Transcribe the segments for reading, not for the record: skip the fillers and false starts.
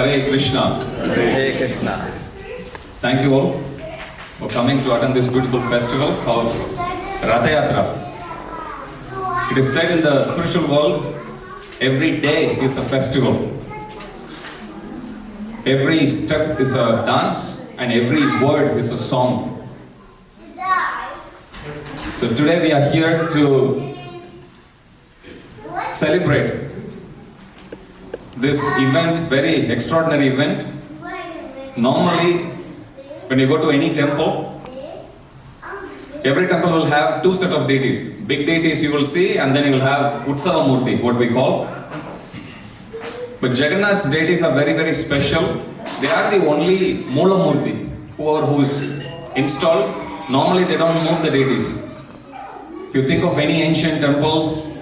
Hare Krishna. Hare Krishna. Thank you all for coming to attend this beautiful festival called Ratha Yatra. It is said in the spiritual world, every day is a festival. Every step is a dance and every word is a song. So today we are here to celebrate this event, very extraordinary event. Normally, when you go to any temple, every temple will have two set of deities. Big deities you will see, and then you will have Utsava Murti, what we call. But Jagannath's deities are very, very special. They are the only Mula Murti, who's installed. Normally they don't move the deities. If you think of any ancient temples,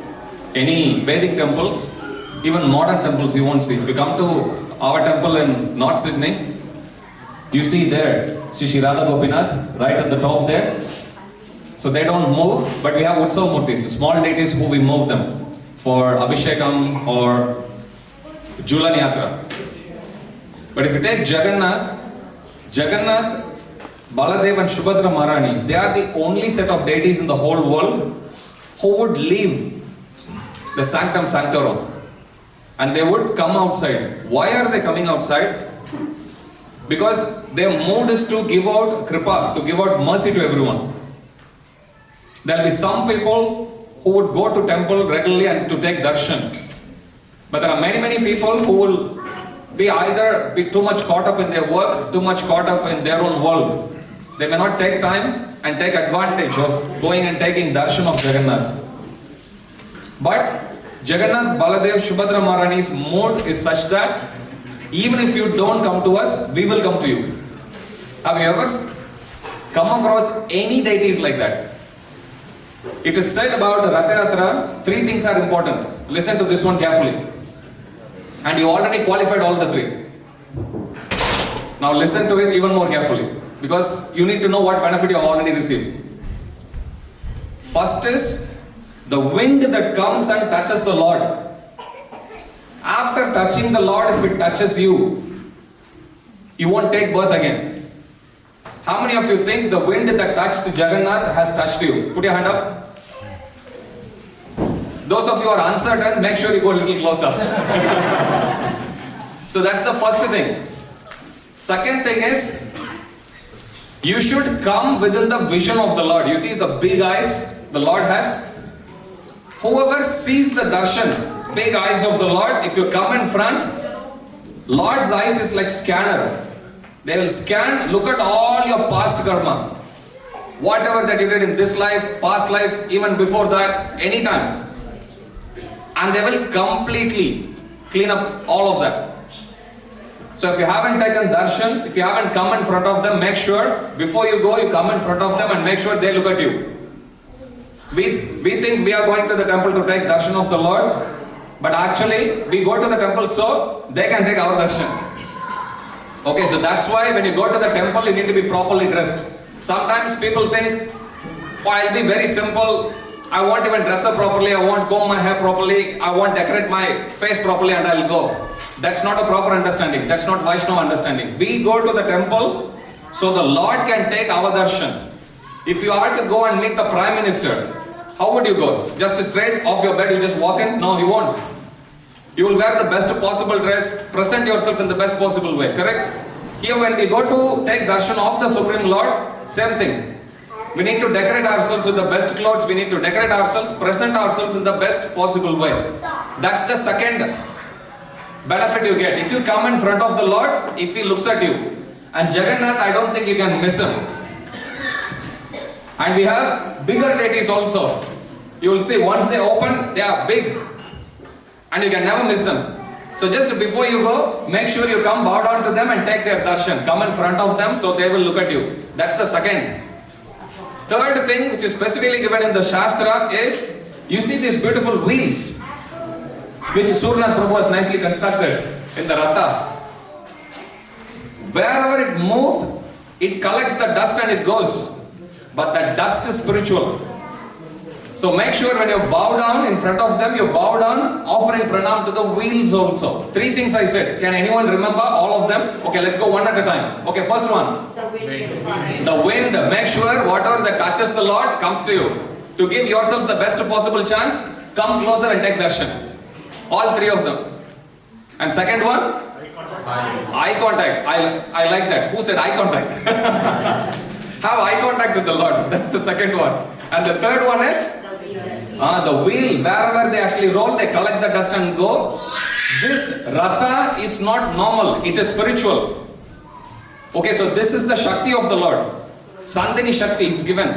any Vedic temples, even modern temples you won't see. If you come to our temple in North Sydney, you see there, Shri Radha Gopinath, right at the top there. So they don't move, but we have Utsava Murtis, small deities who we move them for Abhishekam or Julan Yatra. But if you take Jagannath, Baladeva and Subhadra Maharani, they are the only set of deities in the whole world who would leave the sanctum sanctorum and they would come outside. Why are they coming outside? Because their mood is to give out kripa, to give out mercy to everyone. There will be some people who would go to temple regularly and to take darshan. But there are many people who will be either be too much caught up in their work, too much caught up in their own world. They may not take time and take advantage of going and taking darshan of Jagannath. But Jagannath, Baladeva, Subhadra Maharani's mood is such that even if you don't come to us, we will come to you. Have you ever come across any deities like that? It is said about Ratha Yatra, three things are important. Listen to this one carefully. And you already qualified all the three. Now listen to it even more carefully, because you need to know what benefit you have already received. First is the wind that comes and touches the Lord. After touching the Lord, if it touches you, you won't take birth again. How many of you think the wind that touched Jagannath has touched you? Put your hand up. Those of you who are uncertain, make sure you go a little closer. So that's the first thing. Second thing is, you should come within the vision of the Lord. You see the big eyes the Lord has? Whoever sees the darshan, big eyes of the Lord, if you come in front, Lord's eyes is like scanner. They will scan, look at all your past karma. Whatever that you did in this life, past life, even before that, anytime. And they will completely clean up all of that. So if you haven't taken darshan, if you haven't come in front of them, make sure before you go, you come in front of them and make sure they look at you. We think we are going to the temple to take darshan of the Lord, but actually we go to the temple so they can take our darshan. Okay, so that's why when you go to the temple, you need to be properly dressed. Sometimes people think, oh, I'll be very simple, I won't even dress up properly, I won't comb my hair properly, I won't decorate my face properly and I'll go. That's not a proper understanding. That's not Vaishnava understanding. We go to the temple so the Lord can take our darshan. If you are to go and meet the Prime Minister, how would you go? Just straight off your bed, you just walk in? No, you won't. You will wear the best possible dress, present yourself in the best possible way, correct? Here when we go to take darshan of the Supreme Lord, same thing. We need to decorate ourselves with the best clothes, we need to decorate ourselves, present ourselves in the best possible way. That's the second benefit you get. If you come in front of the Lord, if He looks at you, and Jagannath, I don't think you can miss Him. And we have bigger deities also. You will see once they open, they are big. And you can never miss them. So just before you go, make sure you come, bow down to them and take their darshan. Come in front of them so they will look at you. That's the second. Third thing which is specifically given in the Shastra is, you see these beautiful wheels which Surnath Prabhu has nicely constructed in the Ratha. Wherever it moved, it collects the dust and it goes. But that dust is spiritual. So make sure when you bow down in front of them, you bow down offering pranam to the wheels also. 3 things I said. Can anyone remember all of them? Okay, let's go one at a time. Okay, first one. The wind. Make sure whatever that touches the Lord comes to you. To give yourself the best possible chance, come closer and take darshan. All 3 of them. And second one? Eye contact. I like that. Who said eye contact? Have eye contact with the Lord. That's the second one. And the third one is? The wheel. Wherever they actually roll, they collect the dust and go. This Ratha is not normal. It is spiritual. Okay, so this is the Shakti of the Lord. Sandhini Shakti, it's given.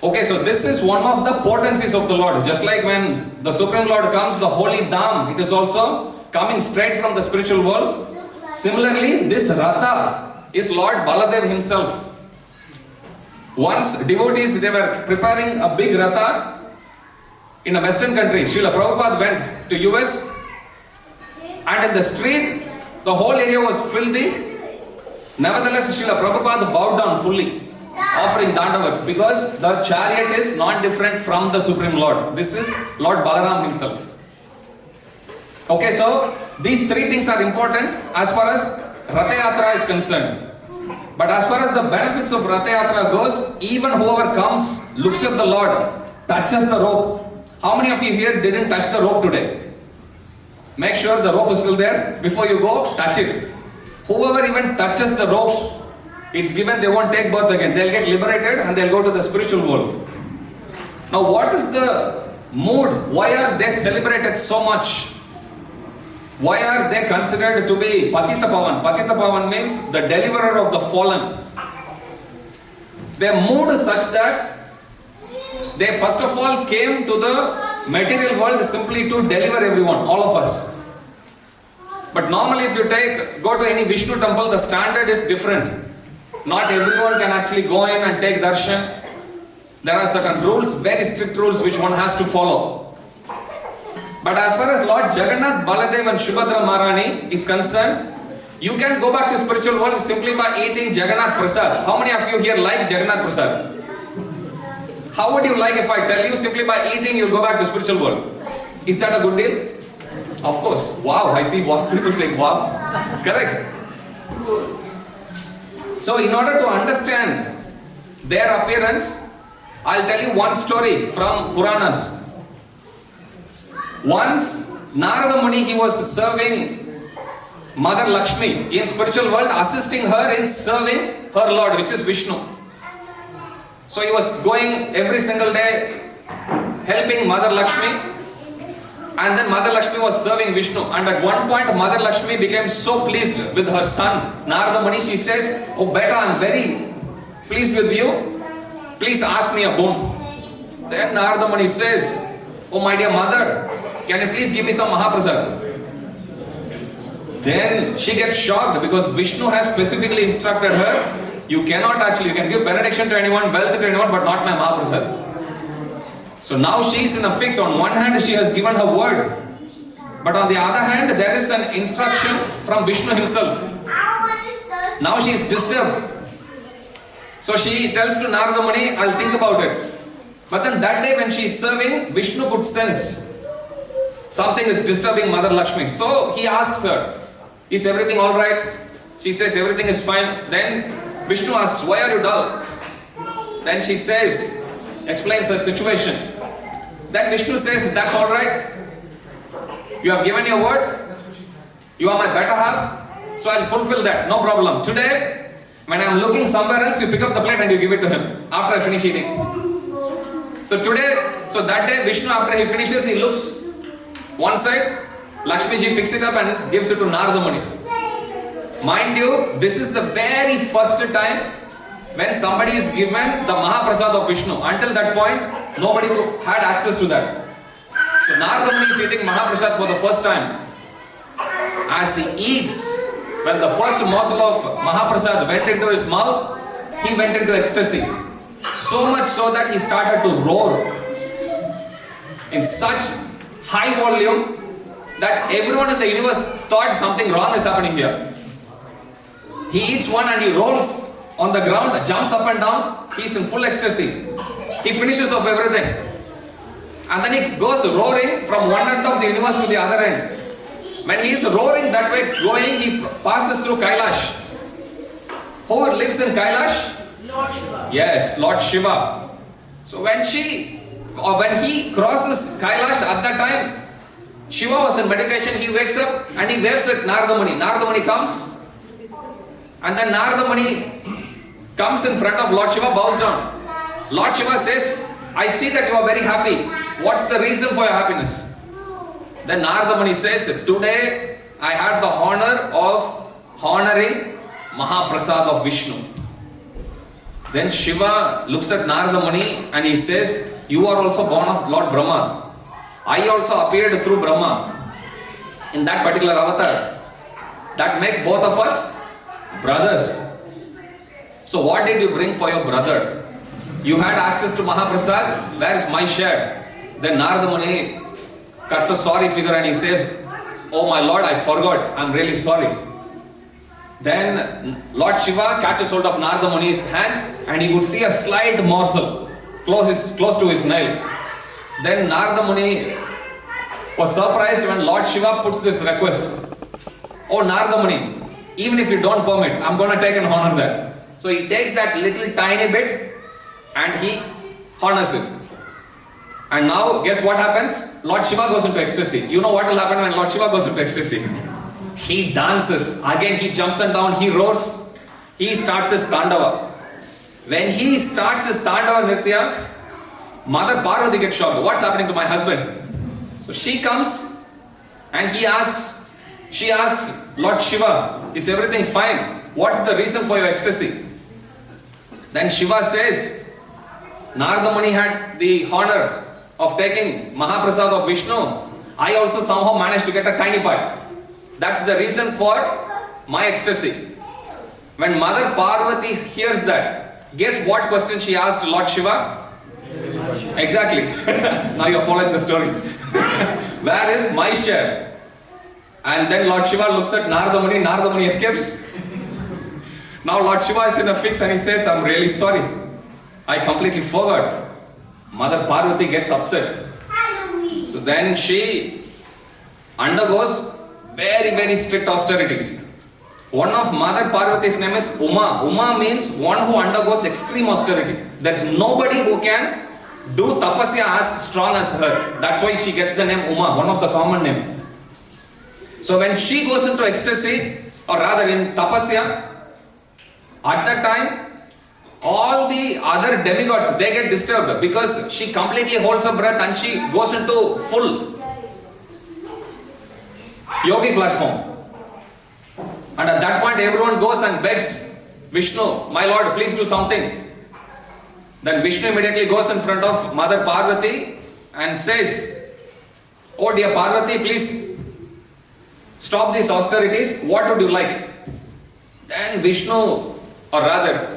Okay, so this is one of the potencies of the Lord. Just like when the Supreme Lord comes, the Holy Dham, it is also coming straight from the spiritual world. Similarly, this Ratha is Lord Baladeva himself. Once devotees, they were preparing a big Ratha in a western country. Srila Prabhupada went to US, and in the street, the whole area was filthy. Nevertheless, Srila Prabhupada bowed down fully, offering dandavats, because the chariot is not different from the Supreme Lord. This is Lord Balaram himself. Okay, so these 3 things are important as far as Ratha Yatra is concerned. But as far as the benefits of Ratha Yatra goes, even whoever comes, looks at the Lord, touches the rope. How many of you here didn't touch the rope today? Make sure the rope is still there. Before you go, touch it. Whoever even touches the rope, it's given they won't take birth again. They'll get liberated and they'll go to the spiritual world. Now what is the mood? Why are they celebrated so much? Why are they considered to be Patita Pavan? Patita Pavan means the deliverer of the fallen. Their mood is such that they first of all came to the material world simply to deliver everyone, all of us. But normally if you go to any Vishnu temple, the standard is different. Not everyone can actually go in and take darshan. There are certain rules, very strict rules which one has to follow. But as far as Lord Jagannath, Baladeva and Subhadra Maharani is concerned, you can go back to spiritual world simply by eating Jagannath Prasad. How many of you here like Jagannath Prasad? How would you like if I tell you simply by eating you'll go back to spiritual world? Is that a good deal? Of course. Wow, I see what people say, wow. Correct. So in order to understand their appearance, I'll tell you one story from Puranas. Once Narada Muni, he was serving Mother Lakshmi in spiritual world, assisting her in serving her Lord, which is Vishnu. So he was going every single day helping Mother Lakshmi, and then Mother Lakshmi was serving Vishnu. And at one point Mother Lakshmi became so pleased with her son Narada Muni, she says, "Oh beta, I am very pleased with you. Please ask me a boon." Then Narada Muni says, "Oh my dear mother, can you please give me some Mahaprasad?" Then she gets shocked because Vishnu has specifically instructed her, you can give benediction to anyone, wealth to anyone, but not my Mahaprasad. So now she is in a fix. On one hand, she has given her word, but on the other hand, there is an instruction from Vishnu himself. Now she is disturbed. So she tells to Narada Muni, "I'll think about it." But then that day when she is serving, Vishnu could sense something is disturbing Mother Lakshmi. So he asks her, "Is everything alright?" She says, "Everything is fine." Then Vishnu asks, "Why are you dull?" Then she says, explains her situation. Then Vishnu says, "That's alright. You have given your word. You are my better half. So I'll fulfill that. No problem. Today, when I'm looking somewhere else, you pick up the plate and you give it to him after I finish eating." So that day, Vishnu, after he finishes, he looks one side, Lakshmi ji picks it up and gives it to Narada Muni. Mind you, this is the very first time when somebody is given the Mahaprasad of Vishnu. Until that point, nobody had access to that. So Narada Muni is eating Mahaprasad for the first time. As he eats, when the first morsel of Mahaprasad went into his mouth, he went into ecstasy. So much so that he started to roar in such high volume that everyone in the universe thought something wrong is happening here. He eats one and he rolls on the ground, jumps up and down. He is in full ecstasy. He finishes off everything. And then he goes roaring from one end of the universe to the other end. When he is roaring that way, going, he passes through Kailash. Who lives in Kailash? Lord Shiva. Yes, Lord Shiva. So when he crosses Kailash at that time, Shiva was in meditation, he wakes up and he waves at Narada Muni. Narada Muni comes, and then Narada Muni comes in front of Lord Shiva, bows down. Lord Shiva says, I see that you are very happy. What's the reason for your happiness? Then Narada Muni says, today I had the honor of honoring Mahaprasad of Vishnu. Then Shiva looks at Narada Muni and he says, you are also born of Lord Brahma. I also appeared through Brahma in that particular avatar. That makes both of us brothers. So what did you bring for your brother? You had access to Mahaprasad, where is my share? Then Narada Muni cuts a sorry figure and he says, oh my Lord, I forgot, I'm really sorry. Then Lord Shiva catches hold of Narada Muni's hand and he would see a slight morsel close to his nail. Then Narada Muni was surprised when Lord Shiva puts this request. Oh Narada Muni, even if you don't permit, I'm going to take and honor that. So he takes that little tiny bit and he honors it. And now guess what happens? Lord Shiva goes into ecstasy. You know what will happen when Lord Shiva goes into ecstasy? He dances. Again he jumps and down, he roars. He starts his Tandava. When he starts his Tandava Nritya, Mother Parvati gets shocked. What's happening to my husband? So she comes and she asks Lord Shiva, is everything fine? What's the reason for your ecstasy? Then Shiva says, Narada Muni had the honor of taking Mahaprasad of Vishnu. I also somehow managed to get a tiny part. That's the reason for my ecstasy. When Mother Parvati hears that, guess what question she asked Lord Shiva? Exactly. Now you're following the story. Where is my share? And then Lord Shiva looks at Narada Muni escapes. Now Lord Shiva is in a fix and he says, I'm really sorry. I completely forgot. Mother Parvati gets upset. So then she undergoes very, very strict austerities. One of Mother Parvati's name is Uma. Uma means one who undergoes extreme austerity. There's nobody who can do tapasya as strong as her. That's why she gets the name Uma, one of the common name. So when she goes into ecstasy, or rather in tapasya, at that time, all the other demigods, they get disturbed because she completely holds her breath and she goes into full yogi platform. And at that point everyone goes and begs Vishnu, my Lord, please do something. Then Vishnu immediately goes in front of Mother Parvati and says, oh dear Parvati, please stop these austerities. What would you like? Then Vishnu, or rather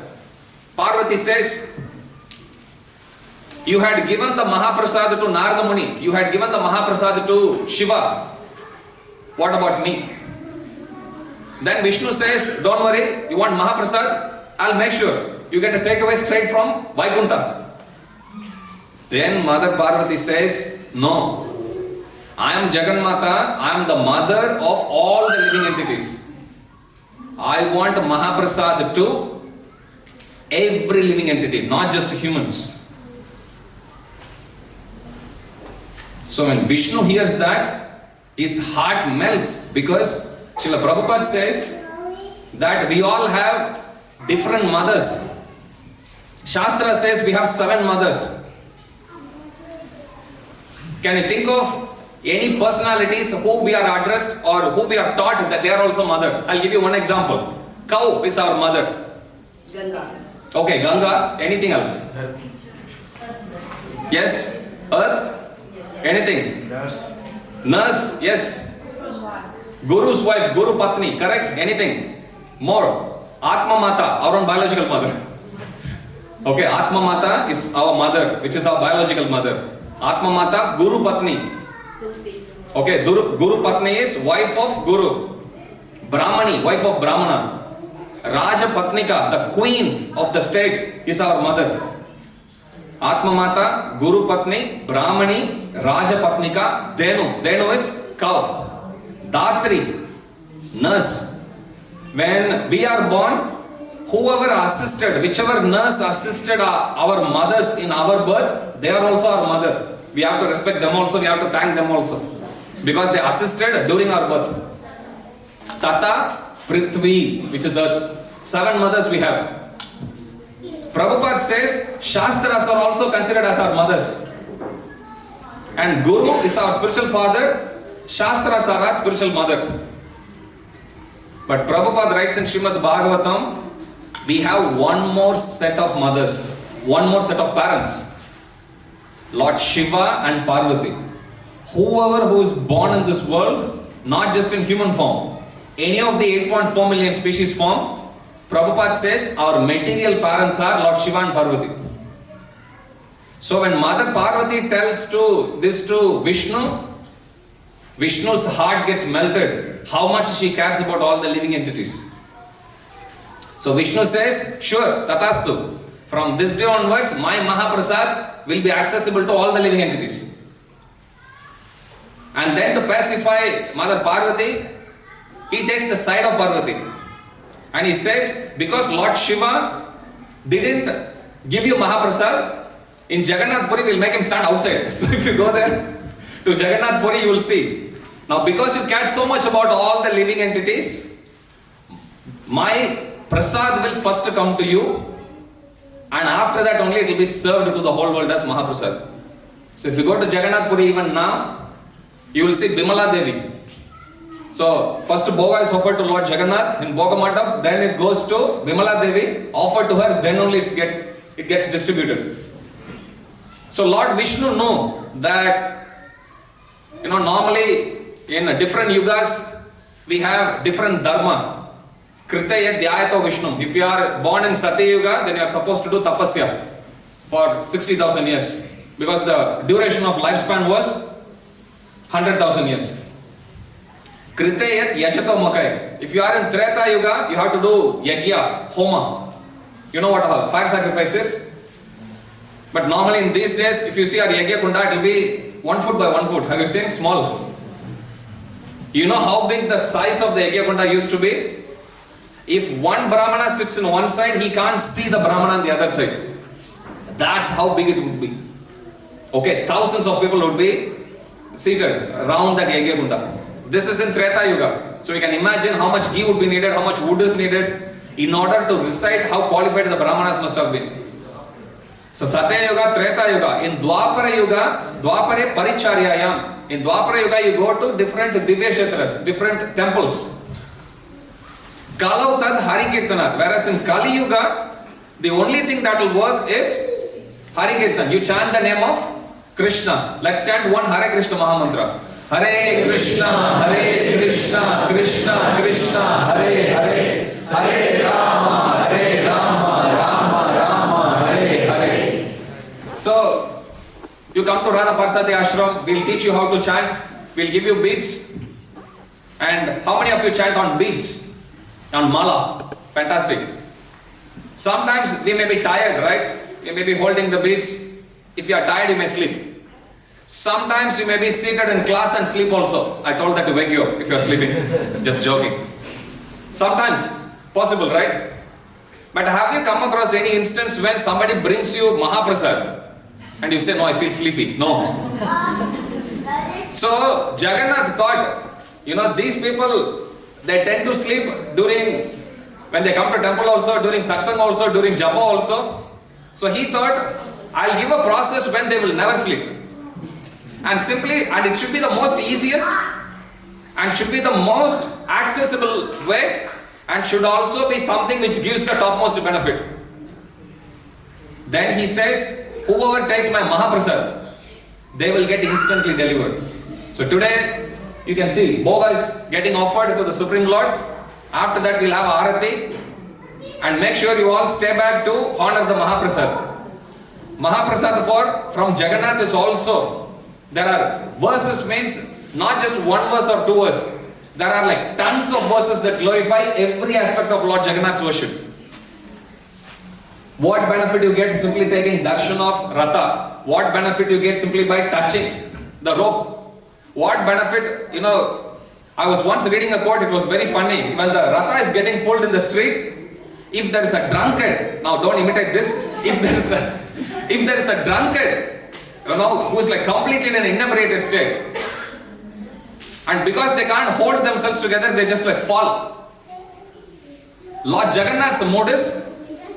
Parvati says, you had given the Mahaprasad to Narada Muni, you had given the Mahaprasad to Shiva. What about me? Then Vishnu says, don't worry, you want Mahaprasad? I'll make sure. You get a takeaway straight from Vaikuntha. Then Mother Parvati says, no, I am Jagannath, I am the mother of all the living entities. I want Mahaprasad to every living entity, not just humans. So when Vishnu hears that, his heart melts because Srila Prabhupada says that we all have different mothers. Shastra says we have 7 mothers. Can you think of any personalities who we are addressed or who we are taught that they are also mother? I'll give you one example. Cow is our mother. Ganga. Okay, Ganga. Anything else? Yes? Earth? Anything? Nurse? Yes. Guru's wife, Guru Patni, correct? Anything? More? Atma Mata, our own biological mother. Okay, Atma Mata is our mother, which is our biological mother. Atma Mata, Guru Patni. Okay, Guru Patni is wife of Guru. Brahmani, wife of Brahmana. Raja Patnika, the queen of the state, is our mother. Atma Mata, Guru Patni, Brahmani, Raja Patnika, Denu. Denu is cow. Datri, nurse. When we are born, whoever assisted, whichever nurse assisted our mothers in our birth, they are also our mother. We have to respect them also, we have to thank them also. Because they assisted during our birth. Tata, Prithvi, which is earth. 7 mothers we have. Prabhupada says, Shastras are also considered as our mothers. And Guru is our spiritual father, Shastras are our spiritual mother. But Prabhupada writes in Srimad Bhagavatam, we have one more set of mothers, one more set of parents. Lord Shiva and Parvati. Whoever who is born in this world, not just in human form, any of the 8.4 million species form, Prabhupada says our material parents are Lord Shiva and Parvati. So when Mother Parvati tells this to Vishnu, Vishnu's heart gets melted. How much she cares about all the living entities. So Vishnu says, sure, Tatastu. From this day onwards, my Mahaprasad will be accessible to all the living entities. And then to pacify Mother Parvati, he takes the side of Parvati. And he says, because Lord Shiva didn't give you Mahaprasad, in Jagannath Puri we'll make him stand outside. So if you go there to Jagannath Puri, you will see. Now because you care so much about all the living entities, my Prasad will first come to you, and after that only it will be served to the whole world as Mahaprasad. So if you go to Jagannath Puri even now, you will see Bimala Devi. So first Bhoga is offered to Lord Jagannath in Bhoga Mandap, then it goes to Bimala Devi, offered to her, then only it gets distributed. So Lord Vishnu knew that, normally in different yugas we have different dharma. Kritaya Dhyayato Vishnu. If you are born in Satya Yuga, then you are supposed to do tapasya for 60,000 years. Because the duration of lifespan was 100,000 years. Kritaya Yachato Makai. If you are in Treta Yuga, you have to do Yagya, Homa. You know what are fire sacrifices? But normally in these days, if you see our Yagya Kunda, it will be 1 foot by 1 foot. Have you seen? Small. You know how big the size of the Yagya Kunda used to be? If one Brahmana sits in one side, he can't see the Brahmana on the other side. That's how big it would be. Okay, thousands of people would be seated around that Yagya Kunda. This is in Treta Yuga. So you can imagine how much ghee would be needed, how much wood is needed in order to recite how qualified the Brahmanas must have been. So Satya Yuga, Treta Yuga. In Dwapara Yuga, Dwapare Paricharyayam. In Dwapara Yuga, you go to different Divya Kshetras, different temples. Kalau Tad Hari Kirtanat. Whereas in Kali Yuga, the only thing that will work is Hari Kirtan. You chant the name of Krishna. Let's chant one Hare Krishna Mahamantra. Hare Krishna, Krishna Krishna, Hare Hare, Hare Rama, Rama Rama, Hare Hare. So, you come to Radha Parsati Ashram, we'll teach you how to chant, we'll give you beads. And how many of you chant on beads? On mala? Fantastic. Sometimes we may be tired, right? You may be holding the beads. If you are tired, you may sleep. Sometimes you may be seated in class and sleep also. I told that to wake you up if you are sleeping. Just joking. Sometimes, possible, right? But have you come across any instance when somebody brings you Mahaprasad and you say, no, I feel sleepy? No. So, Jagannath thought, these people, they tend to sleep when they come to temple also, during satsang also, during japa also. So he thought, I'll give a process when they will never sleep. And it should be the most easiest and should be the most accessible way and should also be something which gives the topmost benefit. Then he says, whoever takes my Mahaprasad, they will get instantly delivered. So today, you can see, Bhoga is getting offered to the Supreme Lord. After that, we'll have Arati. And make sure you all stay back to honor the Mahaprasad. Mahaprasad from Jagannath is also, there are verses, means not just one verse or two verses. There are like tons of verses that glorify every aspect of Lord Jagannath's worship. What benefit you get simply taking darshan of Ratha? What benefit you get simply by touching the rope? What benefit, I was once reading a quote, it was very funny. When the Ratha is getting pulled in the street, if there is a drunkard, now don't imitate this, if there is a drunkard, who is like completely in an inebriated state, and because they can't hold themselves together, they just like fall. Lord Jagannath's mood is,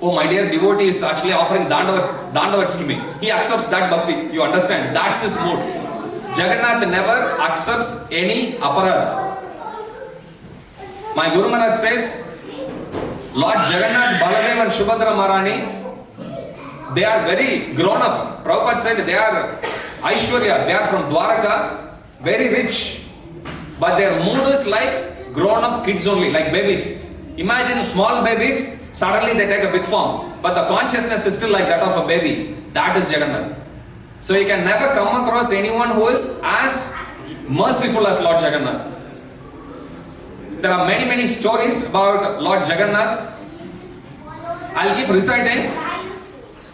oh my dear devotee is actually offering dandavats to me. He accepts that bhakti. You understand? That's his mood. Jagannath never accepts any aparad. My Guru Maharaj says, Lord Jagannath, Baladeva and Subhadra Maharani, they are very grown up. Prabhupada said they are Aishwarya, they are from Dwaraka, very rich. But their mood is like grown up kids only, like babies. Imagine small babies, suddenly they take a big form. But the consciousness is still like that of a baby. That is Jagannath. So you can never come across anyone who is as merciful as Lord Jagannath. There are many, many stories about Lord Jagannath. I'll keep reciting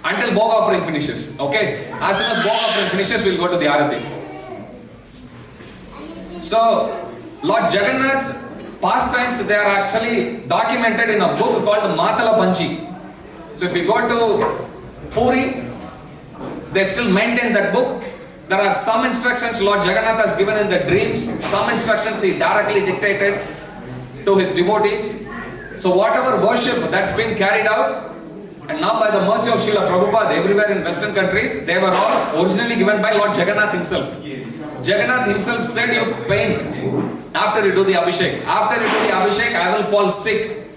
until bhog offering finishes. Okay? As soon as bhog offering finishes, we'll go to the Arati. So, Lord Jagannath's pastimes, they are actually documented in a book called Matala Panchi. So if you go to Puri, they still maintain that book. There are some instructions Lord Jagannath has given in the dreams, some instructions he directly dictated to his devotees. So whatever worship that's been carried out, and now by the mercy of Srila Prabhupada everywhere in Western countries, they were all originally given by Lord Jagannath himself. Jagannath himself said, you paint after you do the Abhishek. After you do the Abhishek, I will fall sick.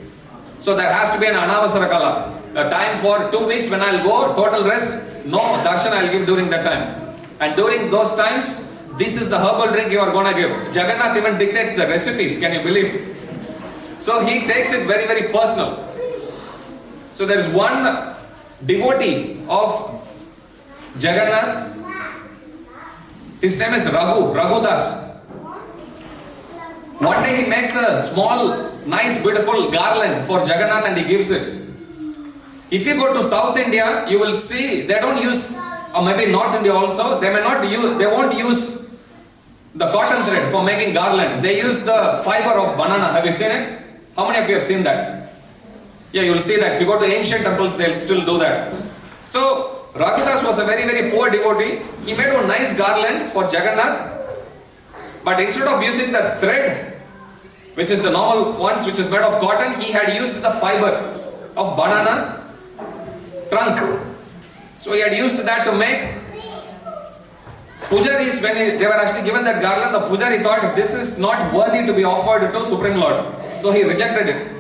So there has to be an Anavasara Kala. A time for 2 weeks when I will go, total rest, no darshan I will give during that time. And during those times, this is the herbal drink you are going to give. Jagannath even dictates the recipes, can you believe? So he takes it very, very personal. So there is one devotee of Jagannath. His name is Raghu Das. One day he makes a small, nice, beautiful garland for Jagannath and he gives it. If you go to South India, you will see they don't use, or maybe North India also, they won't use the cotton thread for making garland. They use the fiber of banana. Have you seen it? How many of you have seen that? Yeah, you will see that. If you go to ancient temples, they'll still do that. So, Raghudas was a very, very poor devotee. He made a nice garland for Jagannath. But instead of using the thread, which is the normal ones, which is made of cotton, he had used the fiber of banana trunk. So he had used that to make. Pujaris, when they were actually given that garland, the Pujari thought this is not worthy to be offered to Supreme Lord. So he rejected it.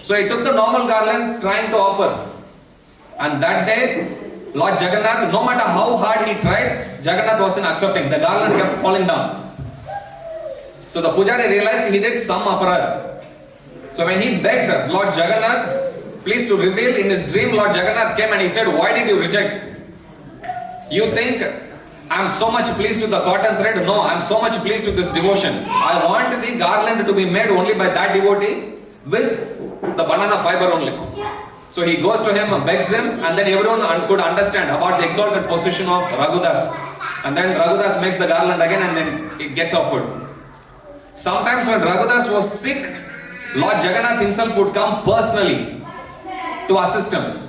So he took the normal garland trying to offer. And that day, Lord Jagannath, no matter how hard he tried, Jagannath wasn't accepting. The garland kept falling down. So the Pujari realized he did some aparad. So when he begged Lord Jagannath, please to reveal in his dream, Lord Jagannath came and he said, why did you reject? You think I am so much pleased with the cotton thread? No, I am so much pleased with this devotion. I want the garland to be made only by that devotee with the banana fiber only. So he goes to him, begs him, and then everyone could understand about the exalted position of Raghudas. And then Raghudas makes the garland again and then it gets offered. Sometimes when Raghudas was sick, Lord Jagannath himself would come personally to assist him.